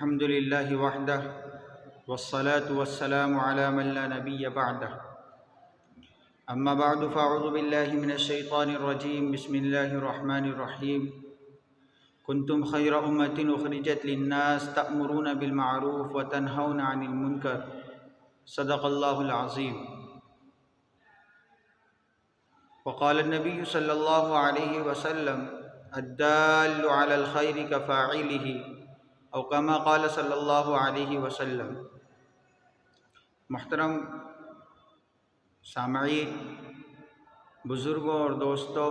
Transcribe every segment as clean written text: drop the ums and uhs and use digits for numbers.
الحمد لله وحده والصلاة والسلام على من لا نبي بعده أما بعد فأعوذ بالله من الشيطان الرجيم بسم الله الرحمن الرحيم كنتم خير أمة أخرجت للناس تأمرون بالمعروف وتنهون عن المنكر صدق الله العظيم وقال النبي صلى الله عليه وسلم الدال على الخير كفاعله او كما قال صلی اللہ علیہ وسلم۔ محترم سامعین، بزرگوں اور دوستوں،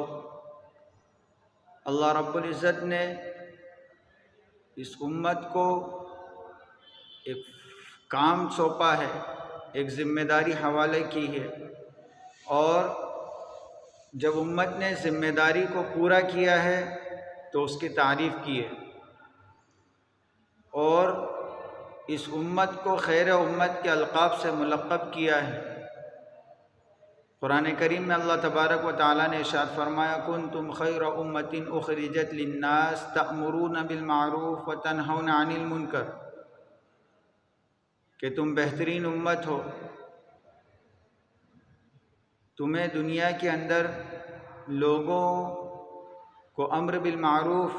اللہ رب العزت نے اس امت کو ایک کام سونپا ہے، ایک ذمہ داری حوالے کی ہے، اور جب امت نے ذمہ داری کو پورا کیا ہے تو اس کی تعریف کی ہے، اور اس امت کو خیر امت کے القاب سے ملقب کیا ہے۔ قرآن کریم میں اللہ تبارک و تعالیٰ نے ارشاد فرمایا کنتم خیر امۃ اخرجت للناس تأمرون بالمعروف وتنہون عن المنکر، کہ تم بہترین امت ہو، تمہیں دنیا کے اندر لوگوں کو امر بالمعروف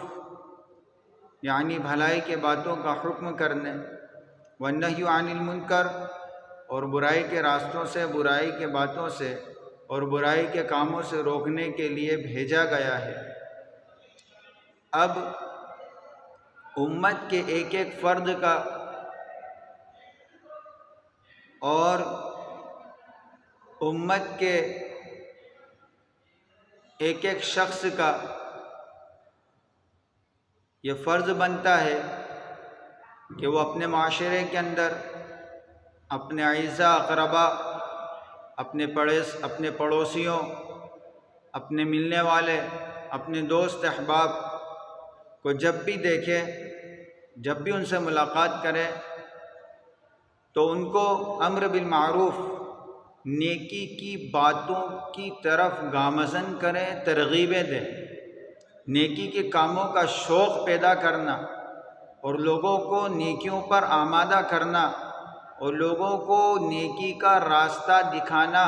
یعنی بھلائی کے باتوں کا حکم کرنے، والنہی عن المنکر اور برائی کے راستوں سے، برائی کے باتوں سے اور برائی کے کاموں سے روکنے کے لیے بھیجا گیا ہے۔ اب امت کے ایک ایک فرد کا اور امت کے ایک ایک شخص کا یہ فرض بنتا ہے کہ وہ اپنے معاشرے کے اندر اپنے اعزاء اقربا، اپنے پڑوسیوں، اپنے ملنے والے، اپنے دوست احباب کو جب بھی دیکھے، جب بھی ان سے ملاقات کرے تو ان کو امر بالمعروف، نیکی کی باتوں کی طرف گامزن کرے، ترغیبیں دے، نیکی کے کاموں کا شوق پیدا کرنا اور لوگوں کو نیکیوں پر آمادہ کرنا اور لوگوں کو نیکی کا راستہ دکھانا،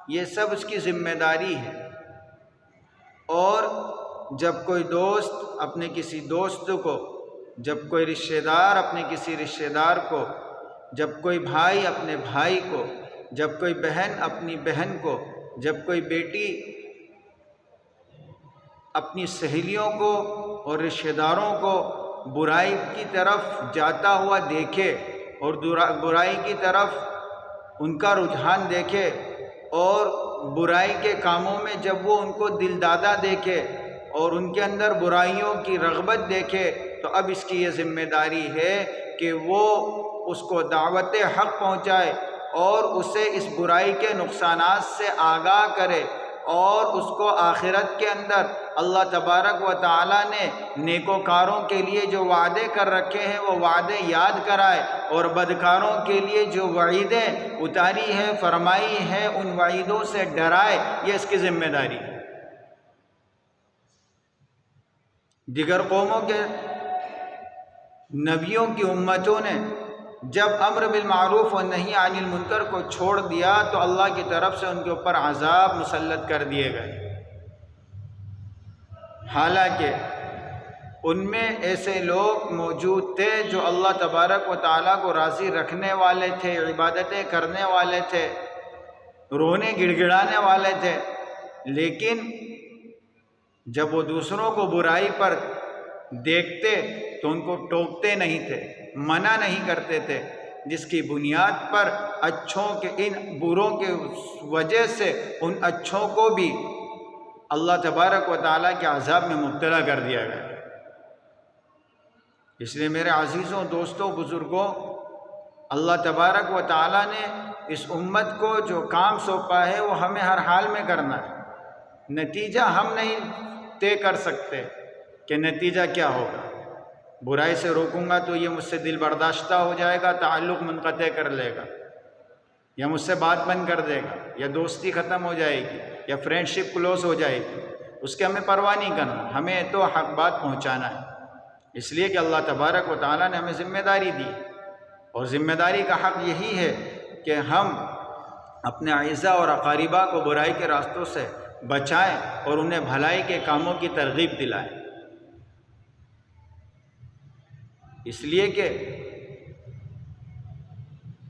یہ سب اس کی ذمہ داری ہے۔ اور جب کوئی دوست اپنے کسی دوست کو، جب کوئی رشتہ دار اپنے کسی رشتہ دار کو، جب کوئی بھائی اپنے بھائی کو، جب کوئی بہن اپنی بہن کو، جب کوئی بیٹی اپنی سہیلیوں کو اور رشتہ داروں کو برائی کی طرف جاتا ہوا دیکھے اور برائی کی طرف ان کا رجحان دیکھے اور برائی کے کاموں میں جب وہ ان کو دل دادا دیکھے اور ان کے اندر برائیوں کی رغبت دیکھے، تو اب اس کی یہ ذمہ داری ہے کہ وہ اس کو دعوت حق پہنچائے اور اسے اس برائی کے نقصانات سے آگاہ کرے، اور اس کو آخرت کے اندر اللہ تبارک و تعالیٰ نے نیکوکاروں کے لیے جو وعدے کر رکھے ہیں وہ وعدے یاد کرائے، اور بدکاروں کے لیے جو وعیدیں اتاری ہیں، فرمائی ہیں، ان وعیدوں سے ڈرائے۔ یہ اس کی ذمہ داری ہے۔ دیگر قوموں کے نبیوں کی امتوں نے جب امر بالمعروف و نہی عن المنکر کو چھوڑ دیا تو اللہ کی طرف سے ان کے اوپر عذاب مسلط کر دیے گئے، حالانکہ ان میں ایسے لوگ موجود تھے جو اللہ تبارک و تعالیٰ کو راضی رکھنے والے تھے، عبادتیں کرنے والے تھے، رونے گڑ گڑانے والے تھے، لیکن جب وہ دوسروں کو برائی پر دیکھتے تو ان کو ٹوکتے نہیں تھے، منع نہیں کرتے تھے، جس کی بنیاد پر اچھوں کے ان بروں کے وجہ سے ان اچھوں کو بھی اللہ تبارک و تعالیٰ کے عذاب میں مبتلا کر دیا گیا۔ اس لیے میرے عزیزوں، دوستوں، بزرگوں، اللہ تبارک و تعالیٰ نے اس امت کو جو کام سونپا ہے وہ ہمیں ہر حال میں کرنا ہے۔ نتیجہ ہم نہیں طے کر سکتے کہ نتیجہ کیا ہوگا۔ برائی سے روکوں گا تو یہ مجھ سے دل برداشتہ ہو جائے گا، تعلق منقطع کر لے گا، یا مجھ سے بات بند کر دے گا، یا دوستی ختم ہو جائے گی، یا فرینڈشپ کلوز ہو جائے گی، اس کی ہمیں پرواہ نہیں کرنا، ہمیں تو حق بات پہنچانا ہے۔ اس لیے کہ اللہ تبارک و تعالیٰ نے ہمیں ذمہ داری دی، اور ذمہ داری کا حق یہی ہے کہ ہم اپنے اعزاء اور اقاربہ کو برائی کے راستوں سے بچائیں اور انہیں بھلائی کے کاموں کی ترغیب دلائیں۔ اس لیے کہ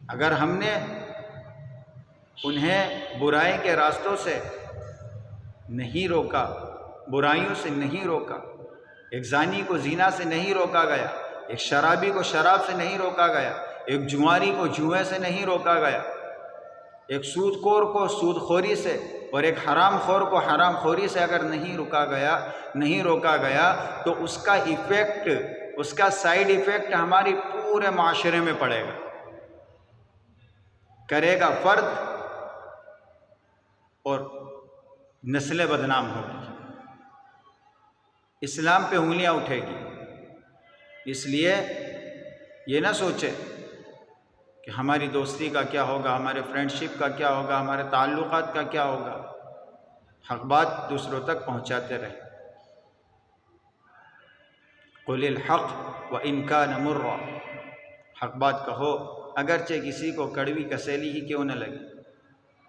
اگر ہم نے انہیں برائی کے راستوں سے نہیں روکا، برائیوں سے نہیں روکا، ایک زانی کو زنا سے نہیں روکا گیا، ایک شرابی کو شراب سے نہیں روکا گیا، ایک جواری کو جوئے سے نہیں روکا گیا، ایک سود خور کو سود خوری سے اور ایک حرام خور کو حرام خوری سے اگر نہیں روکا گیا تو اس کا ایفیکٹ، اس کا سائیڈ ایفیکٹ ہماری پورے معاشرے میں پڑے گا، کرے گا فرد اور نسلیں بدنام ہوگی، اسلام پہ انگلیاں اٹھے گی۔ اس لیے یہ نہ سوچے کہ ہماری دوستی کا کیا ہوگا، ہمارے فرینڈشپ کا کیا ہوگا، ہمارے تعلقات کا کیا ہوگا، حق بات دوسروں تک پہنچاتے رہے۔ قل الحق وإن كان مرا، حق بات کہو اگرچہ کسی کو کڑوی کسیلی ہی کیوں نہ لگے۔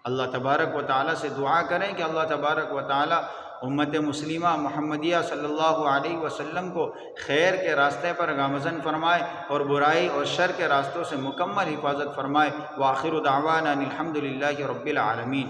اللہ تبارک و تعالیٰ سے دعا کریں کہ اللہ تبارک و تعالیٰ امت مسلمہ محمدیہ صلی اللہ علیہ وسلم کو خیر کے راستے پر گامزن فرمائے اور برائی اور شر کے راستوں سے مکمل حفاظت فرمائے۔ وآخر دعوانا الحمد للہ رب العالمین۔